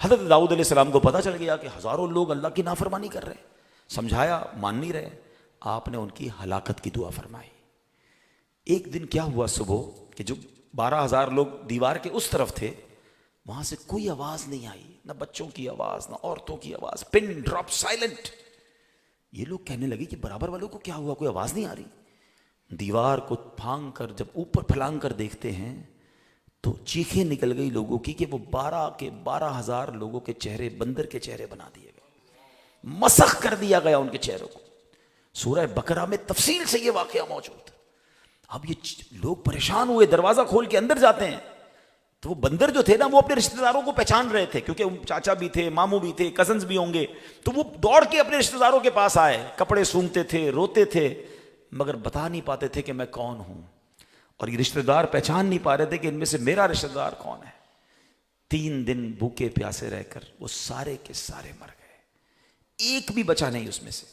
حضرت داؤد علیہ السلام کو پتہ چل گیا کہ ہزاروں لوگ اللہ کی نافرمانی کر رہے ہیں، سمجھایا مان نہیں رہے، آپ نے ان کی ہلاکت کی دعا فرمائی۔ ایک دن کیا ہوا صبح کہ جو 12,000 لوگ دیوار کے اس طرف تھے، وہاں سے کوئی آواز نہیں آئی، نہ بچوں کی آواز، نہ عورتوں کی آواز، پن ڈراپ سائلنٹ۔ یہ لوگ کہنے لگے کہ برابر والوں کو کیا ہوا، کوئی آواز نہیں آ رہی۔ دیوار کو پھانگ کر جب اوپر پھلانگ کر دیکھتے ہیں تو چیخیں نکل گئی لوگوں کی کہ وہ 12,000 لوگوں کے چہرے بندر کے چہرے بنا دیے گئے، مسخ کر دیا گیا ان کے چہروں کو۔ سورہ بقرہ میں تفصیل سے یہ واقعہ موجود ہے۔ اب یہ لوگ پریشان ہوئے، دروازہ کھول کے اندر جاتے ہیں تو وہ بندر جو تھے نا، وہ اپنے رشتہ داروں کو پہچان رہے تھے، کیونکہ چاچا بھی تھے، ماموں بھی تھے، کزنز بھی ہوں گے، تو وہ دوڑ کے اپنے رشتہ داروں کے پاس آئے، کپڑے سونگتے تھے، روتے تھے، مگر بتا نہیں پاتے تھے کہ میں کون ہوں، اور یہ رشتہ دار پہچان نہیں پا رہے تھے کہ ان میں سے میرا رشتہ دار کون ہے۔ 3 دن بھوکے پیاسے رہ کر وہ سارے کے سارے مر گئے، ایک بھی بچا نہیں اس میں سے۔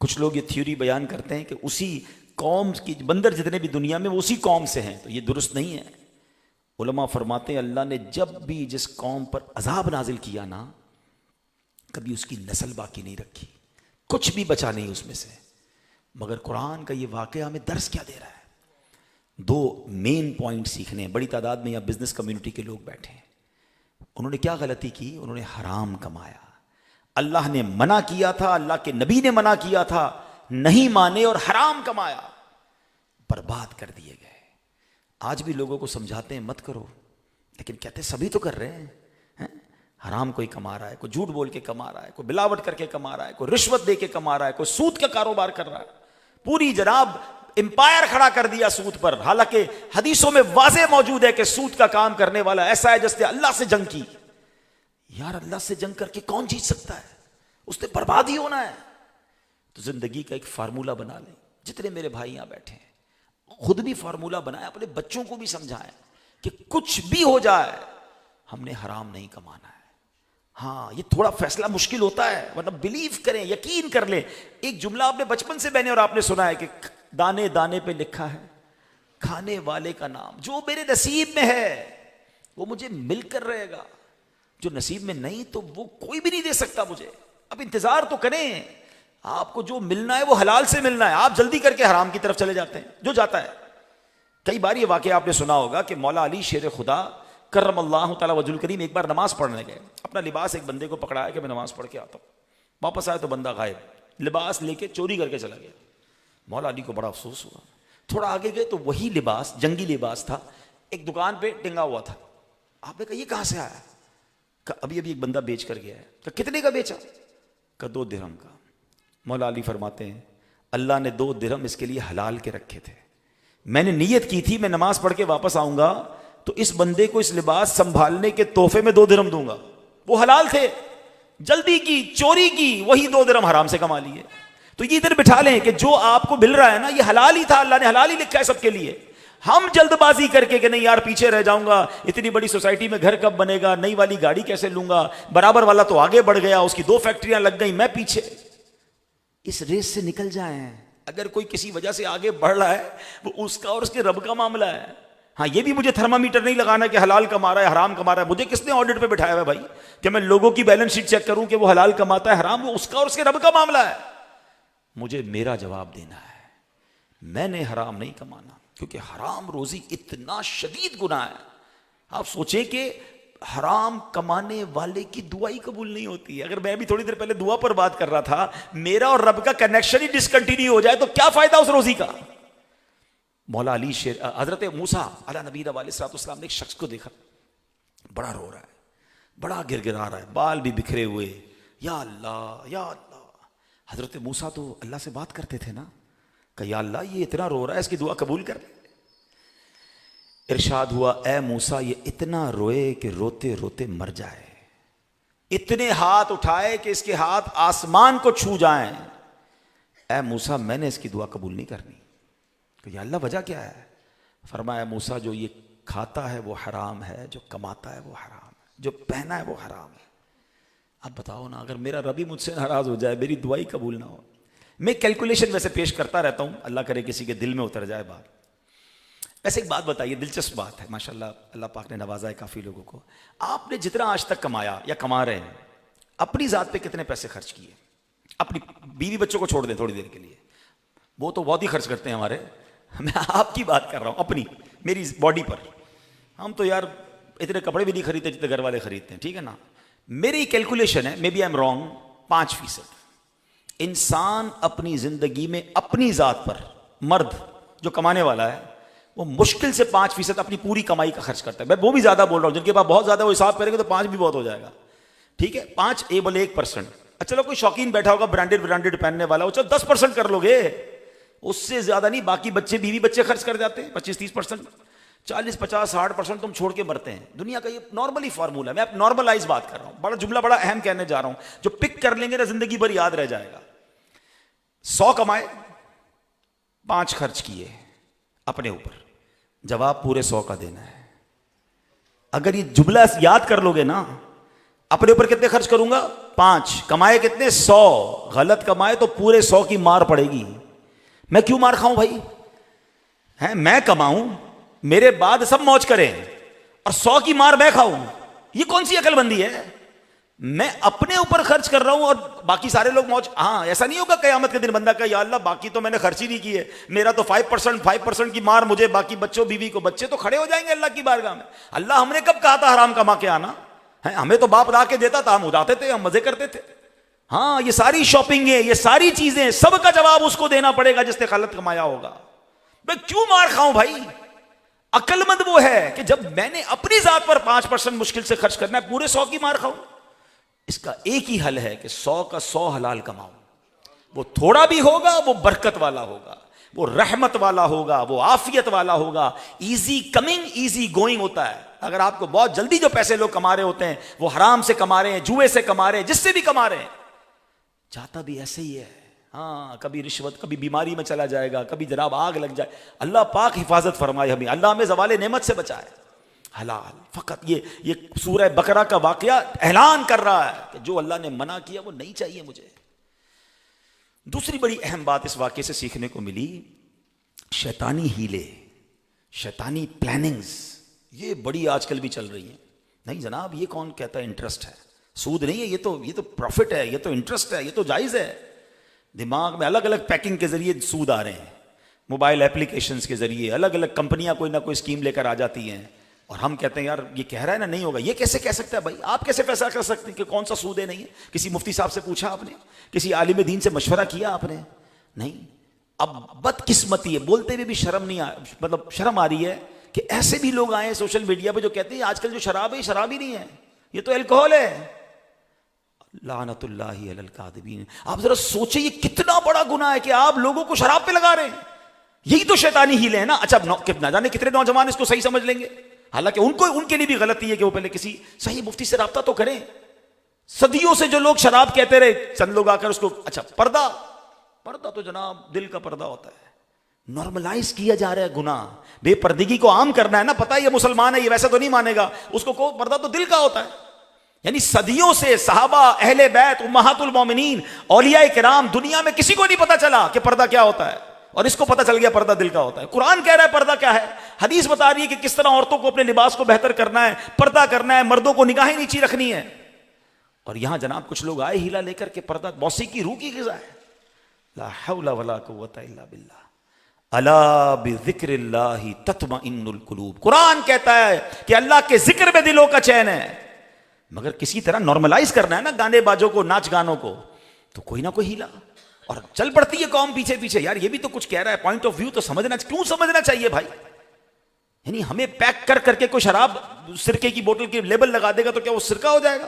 کچھ لوگ یہ تھیوری بیان کرتے ہیں کہ اسی قوم کی بندر جتنے بھی دنیا میں وہ اسی قوم سے ہیں، تو یہ درست نہیں ہے۔ علماء فرماتے ہیں اللہ نے جب بھی جس قوم پر عذاب نازل کیا نا، کبھی اس کی نسل باقی نہیں رکھی، کچھ بھی بچا نہیں اس میں سے۔ مگر قرآن کا یہ واقعہ ہمیں درس کیا دے رہا ہے؟ 2 مین پوائنٹ سیکھنے ہیں۔ بڑی تعداد میں یہاں بزنس کمیونٹی کے لوگ بیٹھے ہیں، انہوں نے کیا غلطی کی؟ انہوں نے حرام کمایا۔ اللہ نے منع کیا تھا، اللہ کے نبی نے منع کیا تھا، نہیں مانے اور حرام کمایا، برباد کر دیے گئے۔ آج بھی لوگوں کو سمجھاتے ہیں مت کرو، لیکن کہتے ہیں سبھی تو کر رہے ہیں۔ حرام کوئی کما رہا ہے، کوئی جھوٹ بول کے کما رہا ہے، کوئی ملاوٹ کر کے کما رہا ہے، کوئی رشوت دے کے کما رہا ہے، کوئی سود کا کاروبار کر رہا ہے، پوری جناب امپائر کھڑا کر دیا سود پر۔ حالانکہ حدیثوں میں واضح موجود ہے کہ سود کا کام کرنے والا ایسا ہے جس نے اللہ سے جنگ کی۔ یار اللہ سے جنگ کر کے کون جیت سکتا ہے؟ اس نے برباد ہی ہونا ہے۔ تو زندگی کا ایک فارمولہ بنا لیں۔ جتنے میرے بھائی یہاں بیٹھے ہیں خود بھی فارمولہ بنائیں، اپنے بچوں کو بھی سمجھائیں کہ کچھ بھی ہو جائے ہم نے حرام نہیں کمانا ہے۔ ہاں یہ تھوڑا فیصلہ مشکل ہوتا ہے، ورنہ بلیو کریں، یقین کر لیں۔ ایک جملہ آپ نے بچپن سے بہنے اور آپ نے سنا ہے کہ دانے دانے پہ لکھا ہے کھانے والے کا نام، جو میرے نصیب میں ہے وہ مجھے مل کر رہے گا، جو نصیب میں نہیں تو وہ کوئی بھی نہیں دے سکتا مجھے۔ اب انتظار تو کریں، آپ کو جو ملنا ہے وہ حلال سے ملنا ہے، آپ جلدی کر کے حرام کی طرف چلے جاتے ہیں جو جاتا ہے۔ کئی بار یہ واقعہ آپ نے سنا ہوگا کہ مولا علی شیر خدا کرم اللہ تعالیٰ وجہ الکریم ایک بار نماز پڑھنے گئے، اپنا لباس ایک بندے کو پکڑایا کہ میں نماز پڑھ کے آتا ہوں، واپس آئے تو بندہ غائب، لباس لے کے چوری کر کے چلا گیا۔ مولا علی کو بڑا افسوس ہوا، تھوڑا آگے گئے تو وہی لباس جنگی لباس تھا، ایک دکان پہ ٹنگا ہوا تھا۔ آپ نے کہا یہ کہاں سے آیا؟ کہا ابھی ایک بندہ بیچ کر گیا ہے۔ کہا کتنے کا بیچا؟ کہا 2 درہم کا۔ مولا علی فرماتے ہیں اللہ نے 2 درہم اس کے لیے حلال کے رکھے تھے، میں نے نیت کی تھی میں نماز پڑھ کے واپس آؤں گا تو اس بندے کو اس لباس سنبھالنے کے تحفے میں 2 درہم دوں گا، وہ حلال تھے، جلدی کی، چوری کی، وہی 2 درہم حرام سے کما لیے۔ تو یہ ادھر بٹھا لیں کہ جو آپ کو مل رہا ہے نا یہ حلال ہی تھا، اللہ نے حلال ہی لکھا ہے سب کے لیے۔ ہم جلد بازی کر کے کہ نہیں یار پیچھے رہ جاؤں گا، اتنی بڑی سوسائٹی میں گھر کب بنے گا، نئی والی گاڑی کیسے لوں گا، برابر والا تو آگے بڑھ گیا، اس کی 2 فیکٹریاں لگ گئیں، میں پیچھے۔ اس ریس سے نکل جائیں۔ اگر کوئی کسی وجہ سے آگے بڑھ رہا ہے وہ اس کا اور اس کے رب کا معاملہ ہے۔ ہاں یہ بھی مجھے تھرمامیٹر نہیں لگانا کہ حلال کما رہا ہے حرام کما رہا ہے، مجھے کس نے آڈٹ پہ بٹھایا ہے بھائی کہ میں لوگوں کی بیلنس شیٹ چیک کروں کہ وہ حلال کماتا ہے حرام، وہ اس کا اور اس کے رب کا معاملہ ہے۔ مجھے میرا جواب دینا ہے، میں نے حرام نہیں کمانا، کیونکہ حرام روزی اتنا شدید گناہ ہے۔ آپ سوچیں کہ حرام کمانے والے کی دعا ہی قبول نہیں ہوتی ہے۔ اگر میں بھی تھوڑی دیر پہلے دعا پر بات کر رہا تھا، میرا اور رب کا کنیکشن ہی ڈسکنٹینیو ہو جائے تو کیا فائدہ اس روزی کا؟ مولا علی حضرت موسیٰ علیہ نبی علیہ الصلوۃ والسلام نے ایک شخص کو دیکھا، بڑا رو رہا ہے، بڑا گر گرا رہا ہے، بال بھی بکھرے ہوئے، یا اللہ یا اللہ۔ حضرت موسیٰ تو اللہ سے بات کرتے تھے نا، کہ یا اللہ یہ اتنا رو رہا ہے، اس کی دعا قبول کر لے۔ ارشاد ہوا اے موسیٰ یہ اتنا روئے کہ روتے روتے مر جائے، اتنے ہاتھ اٹھائے کہ اس کے ہاتھ آسمان کو چھو جائیں، اے موسیٰ میں نے اس کی دعا قبول نہیں کرنی۔ کہ یا اللہ وجہ کیا ہے؟ فرمایا موسیٰ جو یہ کھاتا ہے وہ حرام ہے، جو کماتا ہے وہ حرام ہے، جو پہنا ہے وہ حرام ہے۔ اب بتاؤ نا، اگر میرا رب ہی مجھ سے ناراض ہو جائے، میری دعائی قبول نہ ہو۔ میں کیلکولیشن ویسے پیش کرتا رہتا ہوں، اللہ کرے کسی کے دل میں اتر جائے بات۔ ویسے ایک بات بتائیے، دلچسپ بات ہے، ماشاءاللہ اللہ پاک نے نوازا ہے کافی لوگوں کو. آپ نے جتنا آج تک کمایا یا کما رہے ہیں، اپنی ذات پہ کتنے پیسے خرچ کیے؟ اپنی بیوی بچوں کو چھوڑ دیں تھوڑی دیر کے لیے، وہ تو بہت ہی خرچ کرتے ہیں ہمارے. میں آپ کی بات کر رہا ہوں، اپنی میری باڈی پر. ہم تو یار اتنے کپڑے بھی نہیں خریدتے جتنے گھر والے خریدتے ہیں، ٹھیک ہے نا. میری کیلکولیشن ہے، may be I am wrong, 5%. انسان اپنی زندگی میں اپنی ذات پر، مرد جو کمانے والا ہے، وہ مشکل سے 5% اپنی پوری کمائی کا خرچ کرتا ہے. میں وہ بھی زیادہ بول رہا ہوں، جن کے پاس بہت زیادہ وہ حساب کریں گے تو 5 بھی بہت ہو جائے گا. ٹھیک ہے، 5 بولے 1%. اچھا چلو کوئی شوقین بیٹھا ہوگا برانڈیڈ پہننے والا، وہ چلو 10% کر لو گے، اس سے زیادہ نہیں. باقی بچے بیوی بچے خرچ کر جاتے ہیں 25-30%، 40-50-60% تم چھوڑ کے مرتے ہیں. دنیا کا یہ نارملی فارمولا ہے. میں اب نارملائز بات کر رہا ہوں، بڑا جملہ بڑا اہم کہنے جا رہا ہوں، جو پک کر لیں گے نا زندگی بھر یاد رہ جائے گا. 100 کمائے، 5 خرچ کیے اپنے اوپر، جواب پورے 100 کا دینا ہے. اگر یہ جملہ یاد کر لو گے نا، اپنے اوپر کتنے خرچ کروں گا؟ 5. کمائے کتنے؟ 100. غلط کمائے تو پورے 100 کی مار پڑے گی. میں کیوں مار کھاؤں بھائی؟ ہیں میں کماؤں، میرے بعد سب موج کریں، اور 100 کی مار میں کھاؤں؟ یہ کون سی عقل بندی ہے؟ میں اپنے اوپر خرچ کر رہا ہوں اور باقی سارے لوگ موج. ہاں ایسا نہیں ہوگا قیامت کے دن بندہ کہ یا اللہ باقی تو میں نے خرچ ہی نہیں کیے، میرا تو 5% کی مار مجھے، باقی بچوں بیوی کو. بچے تو کھڑے ہو جائیں گے اللہ کی بارگاہ میں. اللہ ہم نے کب کہا تھا حرام کما کے آنا؟ ہمیں تو باپ لا کے دیتا تھا، ہم اڑاتے تھے، ہم مزے کرتے تھے. ہاں یہ ساری شاپنگ ہے، یہ ساری چیزیں، سب کا جواب اس کو دینا پڑے گا جس نے غلط کمایا ہوگا. میں کیوں مار کھاؤں بھائی؟ عقل مند وہ ہے کہ جب میں نے اپنی ذات پر 5% مشکل سے خرچ کرنا ہے، پورے 100 کی مار کھاؤں. اس کا ایک ہی حل ہے کہ 100 کا 100 حلال کماؤ. وہ تھوڑا بھی ہوگا وہ برکت والا ہوگا، وہ رحمت والا ہوگا، وہ عافیت والا ہوگا. ایزی کمنگ ایزی گوئنگ ہوتا ہے. اگر آپ کو بہت جلدی جو پیسے لوگ کما رہے ہوتے ہیں، وہ حرام سے کما رہے ہیں، جوئے سے کما رہے ہیں، جس سے بھی کما رہے ہیں، جاتا بھی ایسے ہی ہے. ہاں کبھی رشوت، کبھی بیماری میں چلا جائے گا، کبھی جناب آگ لگ جائے. اللہ پاک حفاظت فرمائے ہمیں، اللہ ہمیں زوال نعمت سے بچائے. حلال فقط یہ سورہ بقرہ کا واقعہ اعلان کر رہا ہے کہ جو اللہ نے منع کیا وہ نہیں چاہیے مجھے. دوسری بڑی اہم بات اس واقعے سے سیکھنے کو ملی، شیطانی ہیلے، شیطانی پلاننگز، یہ بڑی آج کل بھی چل رہی ہیں. نہیں جناب یہ کون کہتا ہے انٹرسٹ ہے؟ سود نہیں ہے، یہ تو پروفٹ ہے، یہ تو انٹرسٹ ہے، یہ تو جائز ہے. دماغ میں الگ الگ پیکنگ کے ذریعے سود آ رہے ہیں، موبائل اپلیکیشنز کے ذریعے الگ الگ کمپنیاں کوئی نہ کوئی اسکیم لے کر آ جاتی ہیں، اور ہم کہتے ہیں یار یہ کہہ رہا ہے نا نہیں ہوگا. یہ کیسے کہہ سکتا ہے بھائی؟ آپ کیسے فیصلہ کر سکتے ہیں کہ کون سا سود ہے نہیں ہے؟ کسی مفتی صاحب سے پوچھا آپ نے؟ کسی عالم دین سے مشورہ کیا آپ نے؟ نہیں. اب بدقسمتی ہے، بولتے ہوئے بھی شرم نہیں مطلب شرم آ رہی ہے کہ ایسے بھی لوگ آئے سوشل میڈیا پہ جو کہتے ہیں آج کل جو شراب ہے یہ شراب ہی نہیں ہے، یہ تو الکوہل ہے. لعنت اللہ علی الکاذبین. آپ ذرا سوچیں یہ کتنا بڑا گناہ ہے کہ آپ لوگوں کو شراب پہ لگا رہے ہیں. یہی تو شیطانی ہیلے ہیں نا. اچھا نہ جانے کتنے نوجوان اس کو صحیح سمجھ لیں گے، حالانکہ ان کے لیے بھی غلطی ہے کہ وہ پہلے کسی صحیح مفتی سے رابطہ تو کریں. صدیوں سے جو لوگ شراب کہتے رہے، چند لوگ آ کر اس کو اچھا پردہ تو جناب دل کا پردہ ہوتا ہے. نارملائز کیا جا رہا ہے گناہ. بے پردگی کو عام کرنا ہے نا. پتہ ہے یہ مسلمان ہے، یہ ویسے تو نہیں مانے گا، اس کو پردہ تو دل کا ہوتا ہے. یعنی صدیوں سے صحابہ، اہل بیت، امہات المومنین، اولیاء کرام، دنیا میں کسی کو نہیں پتا چلا کہ پردہ کیا ہوتا ہے، اور اس کو پتا چل گیا پردہ دل کا ہوتا ہے. قرآن کہہ رہا ہے پردہ کیا ہے، حدیث بتا رہی ہے کہ کس طرح عورتوں کو اپنے لباس کو بہتر کرنا ہے، پردہ کرنا ہے، مردوں کو نگاہیں نیچی رکھنی ہے. اور یہاں جناب کچھ لوگ آئے ہیلا لے کر کے پردہ موسیقی روح کی غذا ہے. لا حول ولا قوت الا باللہ. الا بذکر اللہ تطمئن القلوب. قرآن کہتا ہے کہ اللہ کے ذکر میں دلوں کا چین ہے. مگر کسی طرح نارملائز کرنا ہے نا گانے باجوں کو، ناچ گانوں کو، تو کوئی نہ کوئی ہیلا. اور چل پڑتی ہے قوم پیچھے پیچھے، یار یہ بھی تو کچھ کہہ رہا ہے، پوائنٹ آف ویو تو سمجھنا. کیوں سمجھنا چاہیے بھائی؟ یعنی ہمیں پیک کر کے کوئی شراب سرکے کی بوتل کی لیبل لگا دے گا تو کیا وہ سرکہ ہو جائے گا؟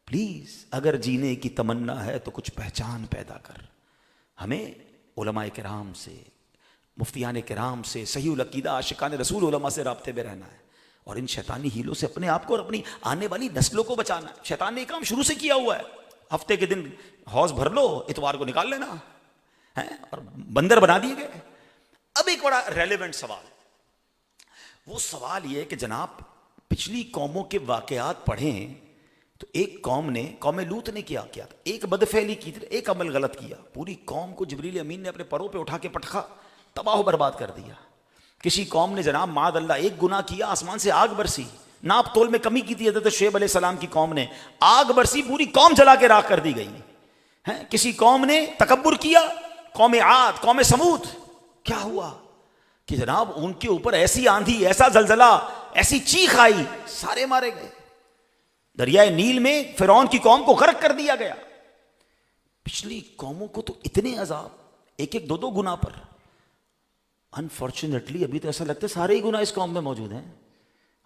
پلیز اگر جینے کی تمنا ہے تو کچھ پہچان پیدا کر. ہمیں علماء کرام سے، مفتیان کرام سے، صحیح العقیدہ عاشقان رسول علماء سے رابطے میں رہنا ہے، اور ان شیطانی ہیلوں سے اپنے آپ کو اور اپنی آنے والی نسلوں کو بچانا ہے. شیطان نے یہ کام شروع سے کیا ہوا ہے. ہفتے کے دن حوض بھر لو، اتوار کو نکال لینا ہے، اور بندر بنا دیے گئے. اب ایک بڑا ریلیونٹ سوال، وہ سوال یہ کہ جناب پچھلی قوموں کے واقعات پڑھیں تو ایک قوم لوط نے کیا تھا، ایک بدفعلی کی تھی، ایک عمل غلط کیا، پوری قوم کو جبریل امین نے اپنے پروں پہ اٹھا کے پٹخا، تباہ و برباد کر دیا. کسی قوم نے جناب معاذ اللہ ایک گناہ کیا، آسمان سے آگ برسی، ناپ تول میں کمی کی تھی حضرت شعیب علیہ السلام کی قوم نے، آگ برسی، پوری قوم جلا کے راکھ کر دی گئی. کسی قوم نے تکبر کیا، قوم عاد، قوم سمود، کیا ہوا کہ جناب ان کے اوپر ایسی آندھی، ایسا زلزلہ، ایسی چیخ آئی، سارے مارے گئے. دریائے نیل میں فرعون کی قوم کو غرق کر دیا گیا. پچھلی قوموں کو تو اتنے عذاب، ایک ایک دو دو گناہ پر. انفارچونیٹلی ابھی تو ایسا لگتا ہے سارے ہی گناہ اس قوم میں موجود ہیں.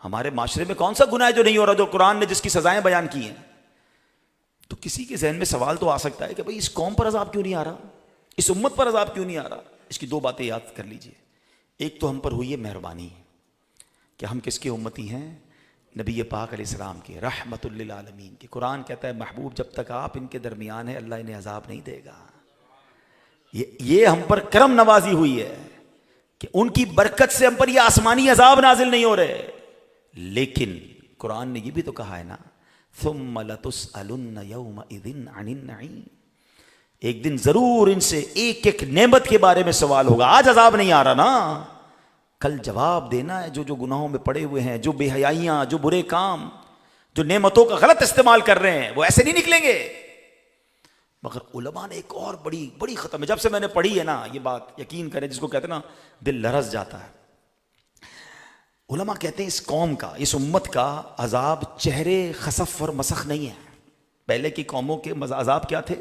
ہمارے معاشرے میں کون سا گناہ ہے جو نہیں ہو رہا، جو قرآن نے جس کی سزائیں بیان کی ہیں. تو کسی کے ذہن میں سوال تو آ سکتا ہے کہ بھئی اس قوم پر عذاب کیوں نہیں آ رہا، اس امت پر عذاب کیوں نہیں آ رہا. اس کی دو باتیں یاد کر لیجئے. ایک تو ہم پر ہوئی ہے مہربانی کہ ہم کس کے امتی ہیں، نبی پاک علیہ السلام کے، رحمت للعالمین کے. قرآن کہتا ہے محبوب جب تک آپ ان کے درمیان ہیں اللہ انہیں عذاب نہیں دے گا. یہ ہم پر کرم نوازی ہوئی ہے کہ ان کی برکت سے ہم پر یہ آسمانی عذاب نازل نہیں ہو رہے. لیکن قرآن نے یہ بھی تو کہا ہے نا ثم لتسألن یومئذ عن النعیم، ایک دن ضرور ان سے ایک ایک نعمت کے بارے میں سوال ہوگا. آج عذاب نہیں آ رہا نا، کل جواب دینا ہے. جو گناہوں میں پڑے ہوئے ہیں، جو بے حیائیاں، جو برے کام، جو نعمتوں کا غلط استعمال کر رہے ہیں، وہ ایسے نہیں نکلیں گے. مگر علماء نے ایک اور بڑی ختم ہے، جب سے میں نے پڑھی ہے نا یہ بات، یقین کریں جس کو کہتے ہیں نا دل لرز جاتا ہے. علماء کہتے ہیں اس قوم کا، اس امت کا عذاب چہرے خسف اور مسخ نہیں ہے. پہلے کی قوموں کے عذاب کیا تھے؟